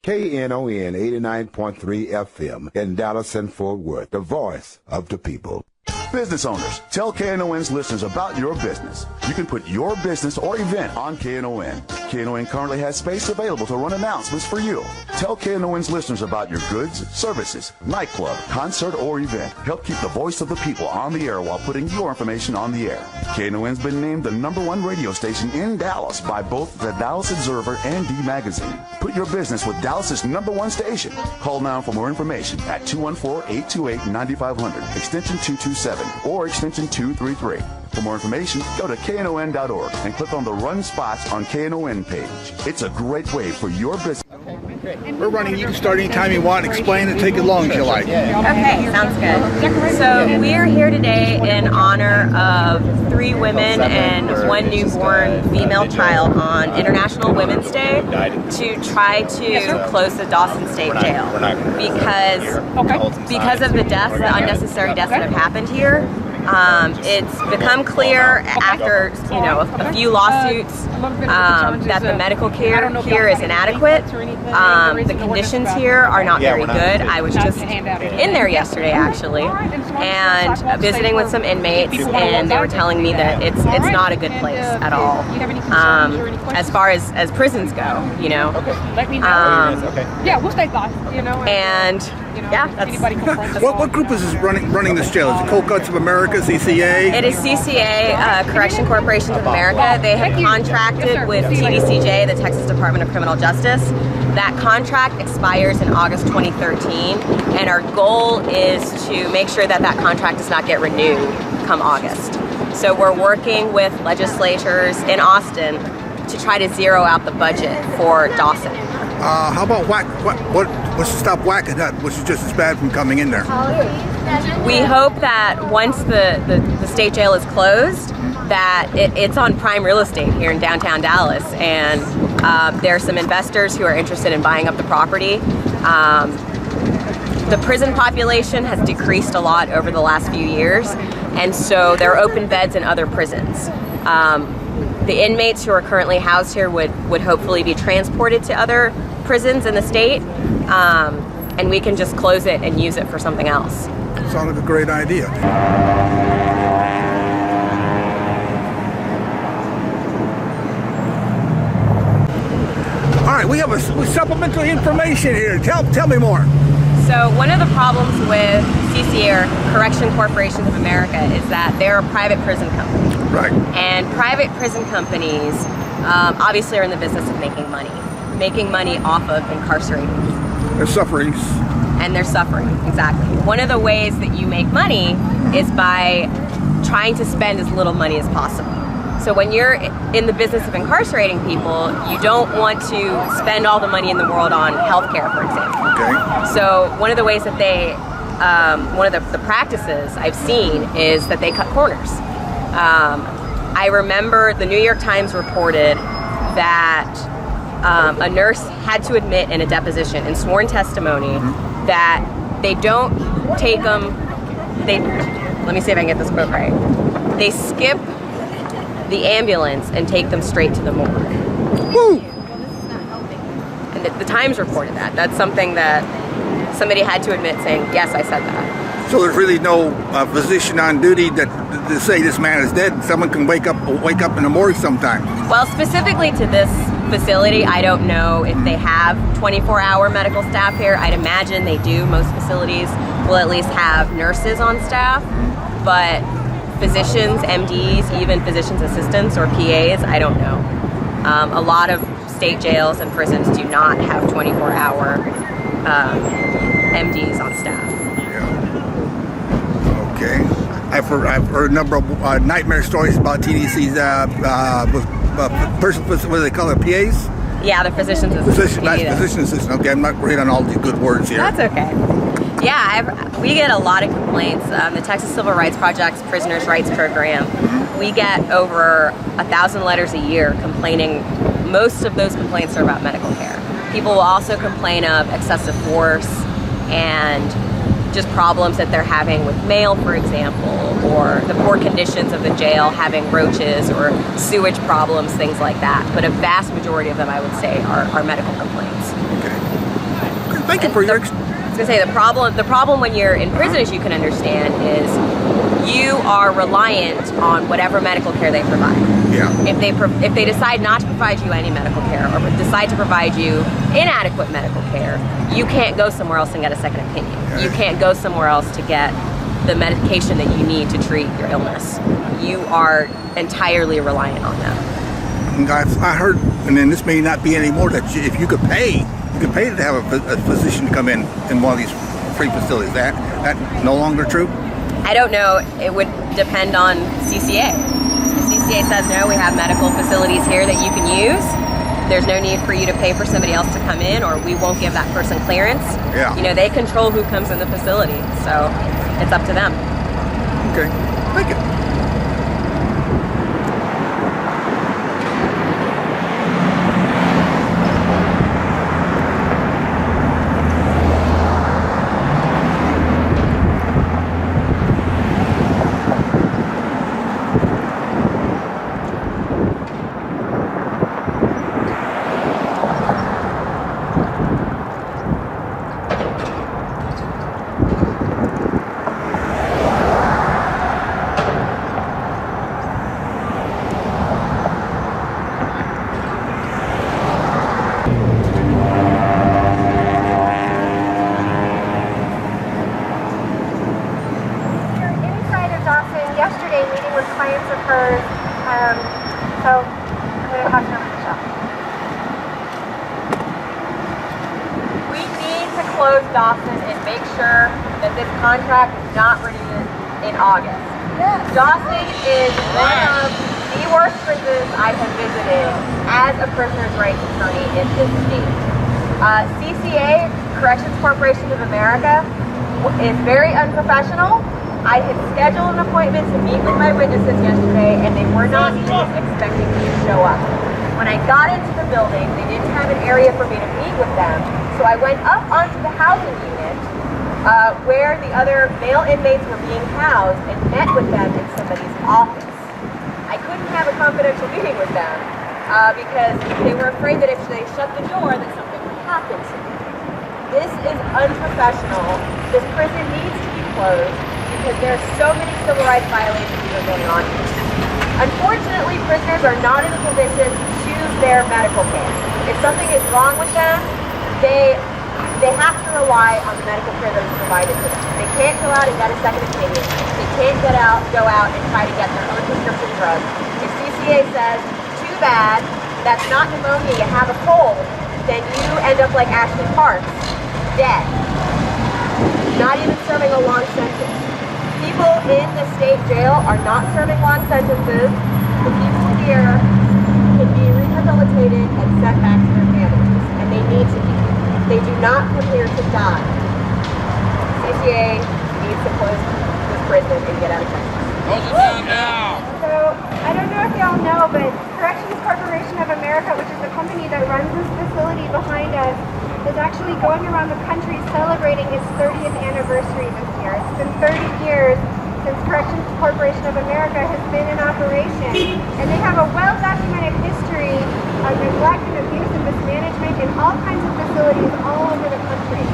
KNON 89.3 FM in Dallas and Fort Worth, the voice of the people. Business owners, tell KNON's listeners about your business. You can put your business or event on KNON. KNON currently has space available to run announcements for you. Tell KNON's listeners about your goods, services, nightclub, concert, or event. Help keep the voice of the people on the air while putting your information on the air. KNON's been named the #1 radio station in Dallas by both the Dallas Observer and D Magazine. Put your business with Dallas's #1 station. Call now for more information at 214-828-9500, extension 227, or extension 233. For more information, go to knon.org and click on the Run Spots on KNON page. It's a great way for your business. We're running. You can start anytime you want. Explain it. Take as long as you like. Okay, sounds good. So we're here today in honor of 3 women and 1 newborn female child on International Women's Day to try to close the Dawson State Jail because of the deaths, the unnecessary deaths that have happened here. It's become clear after a few lawsuits that the medical care here is inadequate. The conditions here are not very good. I was just in there yesterday actually and visiting with some inmates, and they were telling me that it's not a good place at all. As far as prisons go, Let me know. Yeah, we'll stay live. And yeah, that's what group is running this jail? Is it Cold Cuts of America, CCA? It is CCA, Correction Corporations of America. They have contracted with TDCJ, the Texas Department of Criminal Justice. That contract expires in August 2013, and our goal is to make sure that contract does not get renewed come August. So we're working with legislatures in Austin to try to zero out the budget for Dawson. How about what's to stop Whack-A Nut, which is just as bad from coming in there? We hope that once the state jail is closed, that it's on prime real estate here in downtown Dallas, and there are some investors who are interested in buying up the property. The prison population has decreased a lot over the last few years, and so there are open beds in other prisons. The inmates who are currently housed here would hopefully be transported to other prisons in the state, and we can just close it and use it for something else. Sounds like a great idea. All right, we have supplemental information here. Tell me more. So one of the problems with CCA, or Correction Corporations of America, is that they're a private prison company. Right. And private prison companies obviously are in the business of making money off of incarcerating people. Their sufferings. And their suffering, exactly. One of the ways that you make money is by trying to spend as little money as possible. So when you're in the business of incarcerating people, you don't want to spend all the money in the world on healthcare, for example. Okay. So one of the ways that they, one of the practices I've seen is that they cut corners. I remember the New York Times reported that a nurse had to admit in a deposition, in sworn testimony, that they don't take them, let me see if I can get this quote right. They skip the ambulance and take them straight to the morgue. Woo! And the Times reported that. That's something that somebody had to admit, saying, yes, I said that. So there's really no physician on duty to say this man is dead. Someone can wake up in the morgue sometime. Well, specifically to this facility, I don't know if they have 24-hour medical staff here. I'd imagine they do. Most facilities will at least have nurses on staff, but physicians, MDs, even physician's assistants or PAs, I don't know. A lot of state jails and prisons do not have 24-hour MDs on staff. Yeah. Okay. I've heard a number of nightmare stories about TDC's what do they call it, PAs? Yeah, the physician's assistant. Physician assistant. Okay, I'm not great on all these good words here. That's okay. Yeah, we get a lot of complaints. The Texas Civil Rights Project's Prisoners' Rights Program, we get over 1,000 letters a year complaining. Most of those complaints are about medical care. People will also complain of excessive force and just problems that they're having with mail, for example, or the poor conditions of the jail, having roaches or sewage problems, things like that. But a vast majority of them, I would say, are medical complaints. Okay. Thank you for your. I was gonna say the problem when you're in prison, as you can understand, is you are reliant on whatever medical care they provide. Yeah. If they decide not to provide you any medical care, or decide to provide you inadequate medical care, you can't go somewhere else and get a second opinion. Okay. You can't go somewhere else to get the medication that you need to treat your illness. You are entirely reliant on them. I heard, and then this may not be anymore, that if you could pay to have a physician to come in one of these free facilities. That no longer true? I don't know. It would depend on CCA. If CCA says no, we have medical facilities here that you can use. There's no need for you to pay for somebody else to come in, or we won't give that person clearance. Yeah. You know, they control who comes in the facility, so it's up to them. Okay. Thank you. Yesterday, meeting with clients of hers. So I'm going to pass it over to Michelle. We need to close Dawson and make sure that this contract is not renewed in August. Yes. Dawson is one of the worst prisons I have visited as a prisoner's rights attorney in this state. CCA, Corrections Corporation of America, is very unprofessional. I had scheduled an appointment to meet with my witnesses yesterday, and they were not even expecting me to show up. When I got into the building, they didn't have an area for me to meet with them, so I went up onto the housing unit where the other male inmates were being housed and met with them in somebody's office. I couldn't have a confidential meeting with them because they were afraid that if they shut the door, that something would happen to me. This is unprofessional. This prison needs to be closed, because there are so many civil rights violations that are going on here. Unfortunately, prisoners are not in a position to choose their medical care. If something is wrong with them, they have to rely on the medical care that is provided to them. They can't go out and get a second opinion. They can't go out and try to get their own prescription drugs. If CCA says, too bad, that's not pneumonia, you have a cold, then you end up like Ashley Parks, dead. Not even serving a long sentence. People in the state jail are not serving long sentences. The people here can be rehabilitated and sent back to their families, and they need to be. They do not come here to die. CCA needs to close this prison and get out of Texas. Close it down now! So, I don't know if y'all know, but Corrections Corporation of America, which is the company that runs this facility behind us, is actually going around the country celebrating its 30th anniversary this year. It's been 30 years since Corrections Corporation of America has been in operation, and they have a well-documented history of neglect and abuse and mismanagement in all kinds of facilities all over the country.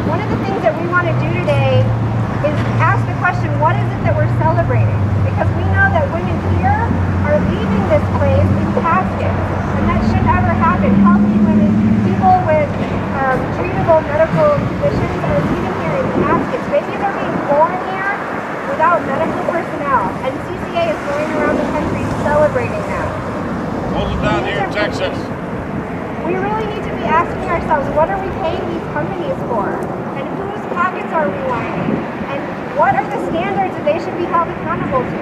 One of the things that we want to do today is ask the question, what is it that we're celebrating? Because we know that women here are leaving this place in caskets, and that should never happen. Healthy women, people with treatable medical conditions are leaving here in caskets. Babies are being born here without medical personnel, and CCA is going around the country celebrating that. Close it down here in Texas. We really need to be asking ourselves, what are we paying these companies for? And whose pockets are we lining? And what are the standards that they should be held accountable to?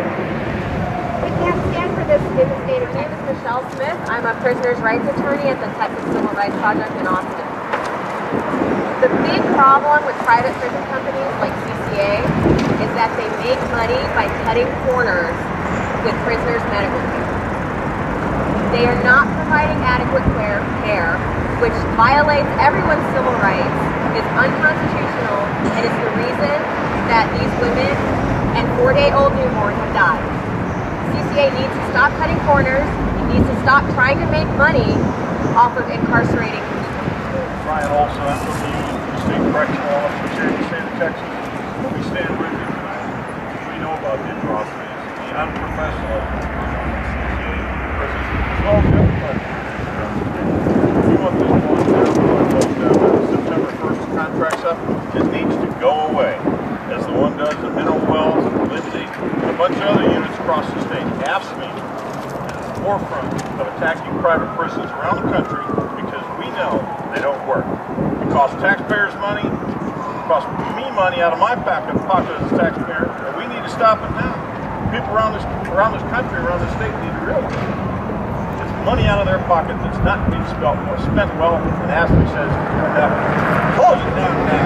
We can't stand for this in the state of My name is Michelle Smith. I'm a prisoner's rights attorney at the Texas Civil Rights Project in Austin. The big problem with private prison companies like CCA is that they make money by cutting corners with prisoners' medical care. They are not providing adequate care, which violates everyone's civil rights, is unconstitutional, and is the reason that these women and 4-day-old newborns have died. CCA needs to stop cutting corners. It needs to stop trying to make money off of incarcerating people. Brian also has to be State Correctional Officers here in the state of Texas. We stand with you tonight. We know about the atrocities, the unprofessional prisons, as well as the other places. We want this one September 1st contracts up. It needs to go away, as the one does in Mineral Wells, Lindsay, and a bunch of other units across the state. AFSCME is at the forefront of attacking private prisons around the country because we know they don't work. It costs taxpayers money, it costs me money out of my pocket as a taxpayer, and we need to stop it now. People around this country, around the state need to realize it's money out of their pocket that's not being spent well, and AFSCME says, close it down now.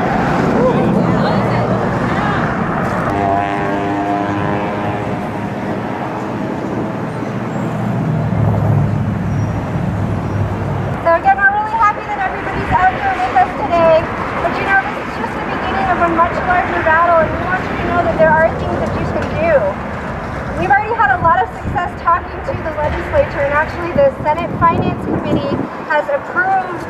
So again, we're really happy that everybody's out here with us today. But you know, this is just the beginning of a much larger battle, and we want you to know that there are things that you can do. We've already had a lot of success talking to the legislature, and actually the Senate Finance Committee has approved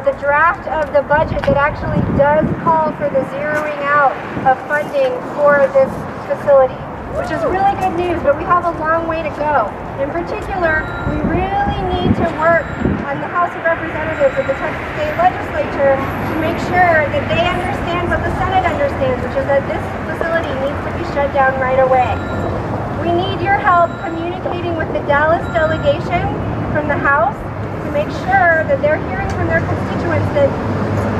the draft of the budget that actually does call for the zeroing out of funding for this facility, which is really good news, but we have a long way to go. In particular, we really need to work on the House of Representatives of the Texas State Legislature to make sure that they understand what the Senate understands, which is that this facility needs to be shut down right away. We need your help communicating with the Dallas delegation from the House to make sure that they're hearing from their constituents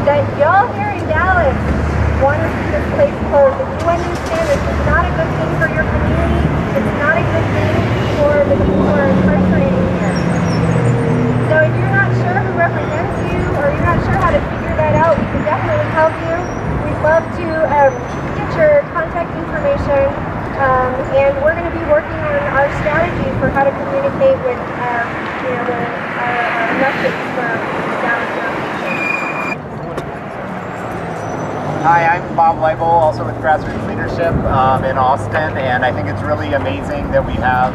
that y'all here in Dallas want to see this place closed. If you understand this is not a good thing for your community, it's not a good thing for the people who are incarcerated here. So if you're not sure who represents you, or you're not sure how to figure that out, we can definitely help you. We'd love to get your contact information, and we're going to be working on our strategy for how to communicate with our elected from Dallas County. Hi, I'm Bob Leibel, also with Grassroots Leadership in Austin, and I think it's really amazing that we have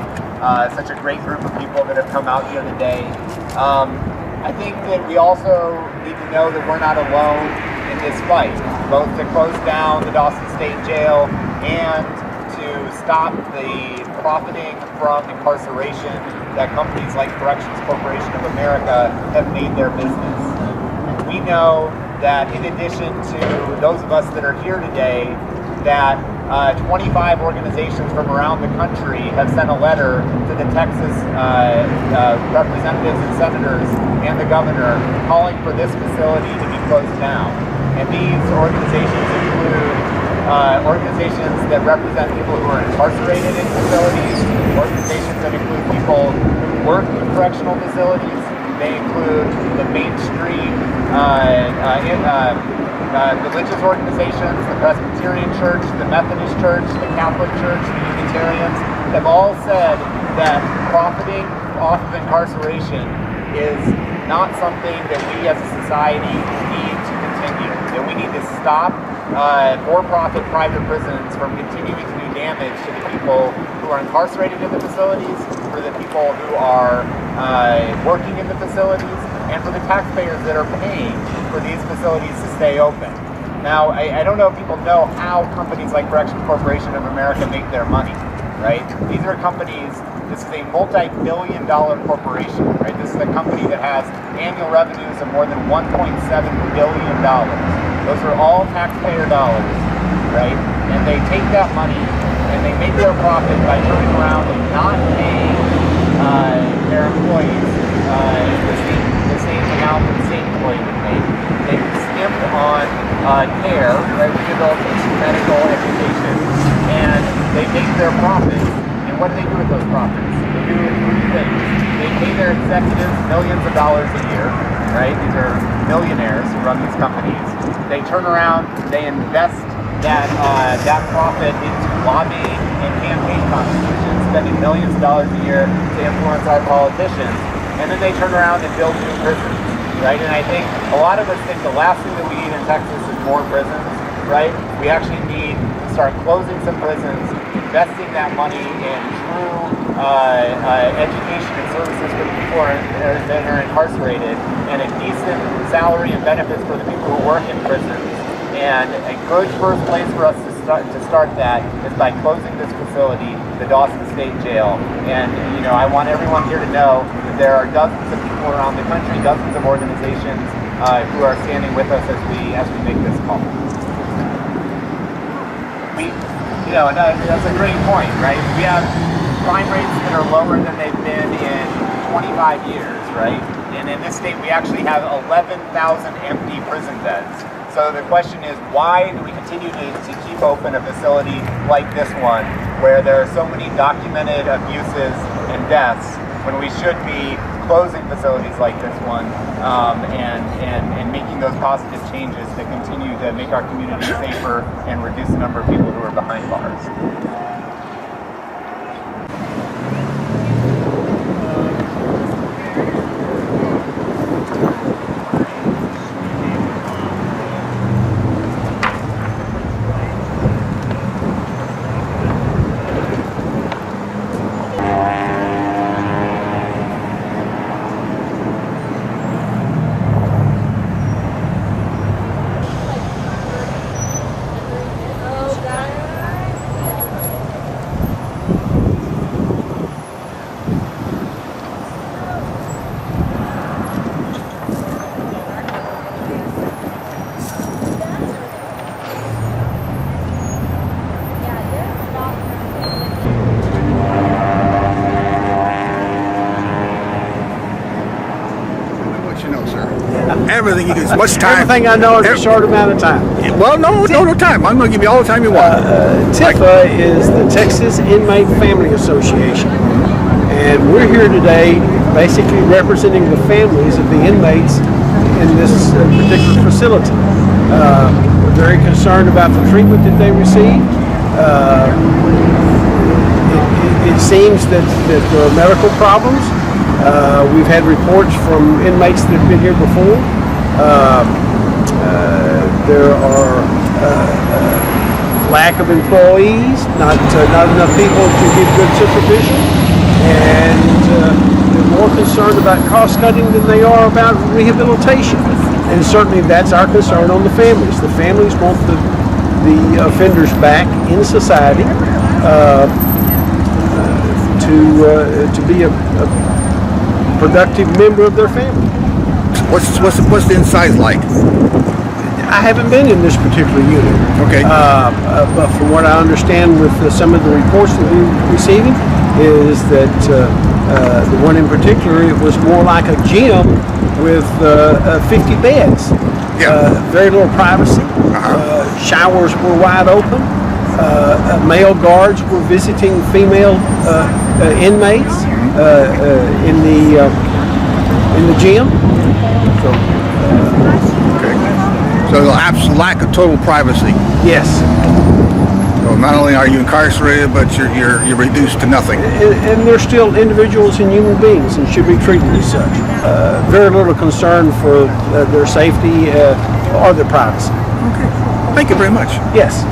such a great group of people that have come out here today. I think that we also need to know that we're not alone in this fight, both to close down the Dawson State Jail and to stop the profiting from incarceration that companies like Corrections Corporation of America have made their business. We know that in addition to those of us that are here today, that 25 organizations from around the country have sent a letter to the Texas representatives and senators and the governor calling for this facility to be closed down. And these organizations include organizations that represent people who are incarcerated in facilities, organizations that include people who work in correctional facilities. They include the mainstream religious organizations, the Presbyterian Church, the Methodist Church, the Catholic Church, the Unitarians, have all said that profiting off of incarceration is not something that we as a society need to continue, that we need to stop for-profit private prisons from continuing to do damage to the people who are incarcerated in the facilities, for the people who are working in the facilities, and for the taxpayers that are paying for these facilities to stay open. Now, I don't know if people know how companies like Corrections Corporation of America make their money, right? These are companies, this is a multi-billion-dollar corporation, right? This is a company that has annual revenues of more than $1.7 billion. Those are all taxpayer dollars, right? And they take that money and they make their profit by turning around and not paying their employees the same amount that the same employee would make. They skimp on care, right? Rehabilitation, medical education, and they make their profits. And what do they do with those profits? They do three things. They pay their executives millions of dollars a year, right? These are millionaires who run these companies. They turn around, they invest that profit into lobbying and campaign contributions, spending millions of dollars a year to influence our politicians, and then they turn around and build new prisons, right? And I think a lot of us think the last thing that we need in Texas is more prisons, right? We actually need to start closing some prisons, investing that money in true education and services for the people that are incarcerated, and a decent salary and benefits for the people who work in prisons. And a good first place for us to start that is by closing this facility, the Dawson State Jail. And I want everyone here to know that there are dozens of people around the country, dozens of organizations who are standing with us as we make this call. And that's a great point, right? We have crime rates that are lower than they've been in 25 years, right? And in this state, we actually have 11,000 empty prison beds. So the question is, why do we continue to keep open a facility like this one, where there are so many documented abuses and deaths, when we should be closing facilities like this one and making those positive changes that continue to make our community safer and reduce the number of people who are behind bars. Everything you can, as much time. Everything I know in a short amount of time. Well, no time. I'm going to give you all the time you want. TIFA is the Texas Inmate Family Association, and we're here today basically representing the families of the inmates in this particular facility. We're very concerned about the treatment that they receive. It seems that there are medical problems. We've had reports from inmates that have been here before. There are lack of employees, not enough people to give good supervision, and they're more concerned about cost cutting than they are about rehabilitation. And certainly that's our concern on the families. The families want the offenders back in society to be a productive member of their family. What's the inside like? I haven't been in this particular unit. Okay. But from what I understand with some of the reports that we're receiving is that the one in particular, it was more like a gym with 50 beds. Yeah. Very little privacy. Showers were wide open. Male guards were visiting female inmates in the gym. So, So the lack of total privacy. yes. So not only are you incarcerated, but you're reduced to nothing. And they're still individuals and human beings and should be treated as such. Very little concern for their safety or their privacy. Okay. Thank you very much. Yes.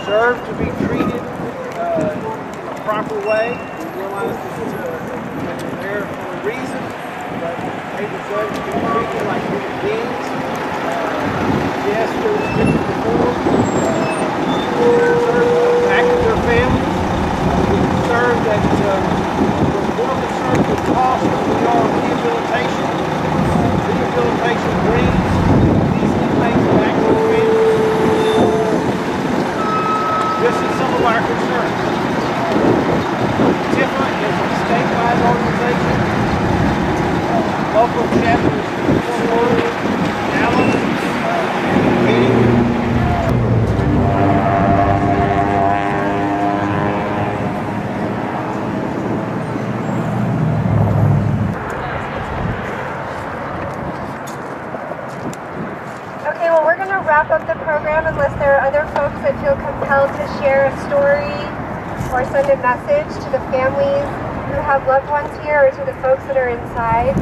Deserve to be treated in a proper way. We realize that they're there for a reason, but they deserve to be treated like human beings. Yes, there was treatment before. They're back to their families. We're concerned that we're more concerned with cost than we are rehabilitation. Rehabilitation brings these inmates back to their families. This is some of our concerns. TIFA is a statewide organization. Local chapters in Fort Worth, Dallas, and Katy. Okay, well, we're going to wrap up the program unless there are other folks that feel compelled to share a story or send a message to the families who have loved ones here or to the folks that are inside.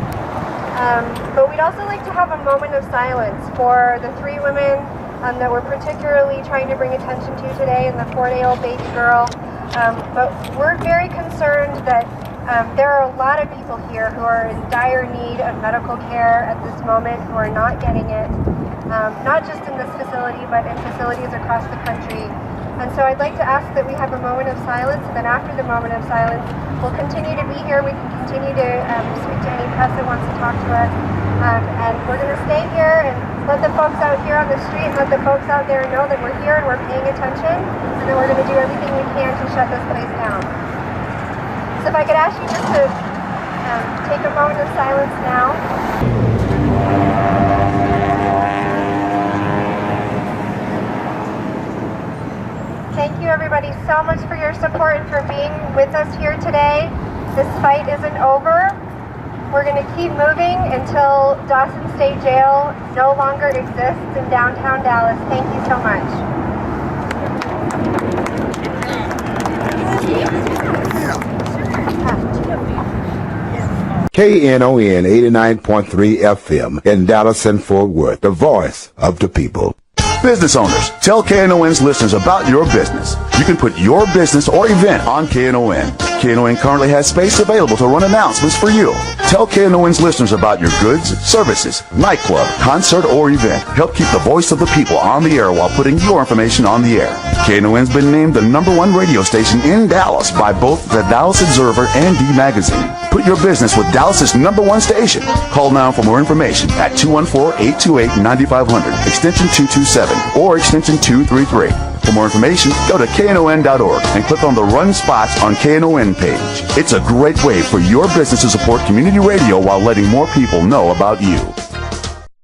But we'd also like to have a moment of silence for the 3 women that we're particularly trying to bring attention to today, and the 4-day-old baby girl. But we're very concerned that there are a lot of people here who are in dire need of medical care at this moment, who are not getting it, not just in this facility, but in facilities across the country. And so I'd like to ask that we have a moment of silence, and then after the moment of silence, we'll continue to be here. We can continue to speak to any press that wants to talk to us. And we're going to stay here and let the folks out here on the street and let the folks out there know that we're here and we're paying attention, and that we're going to do everything we can to shut this place down. So if I could ask you just to take a moment of silence now. Thank you everybody so much for your support and for being with us here today. This fight isn't over. We're going to keep moving until Dawson State Jail no longer exists in downtown Dallas. Thank you so much. KNON 89.3 FM in Dallas and Fort Worth, the voice of the people. Business owners, tell KNON's listeners about your business. You can put your business or event on KNON. KNON currently has space available to run announcements for you. Tell KNON's listeners about your goods, services, nightclub, concert, or event. Help keep the voice of the people on the air while putting your information on the air. KNON's been named the #1 radio station in Dallas by both the Dallas Observer and D Magazine. Put your business with Dallas's #1 station. Call now for more information at 214-828-9500, extension 227, or extension 233. For more information, go to KNON.org and click on the Run Spots on KNON page. It's a great way for your business to support community radio while letting more people know about you.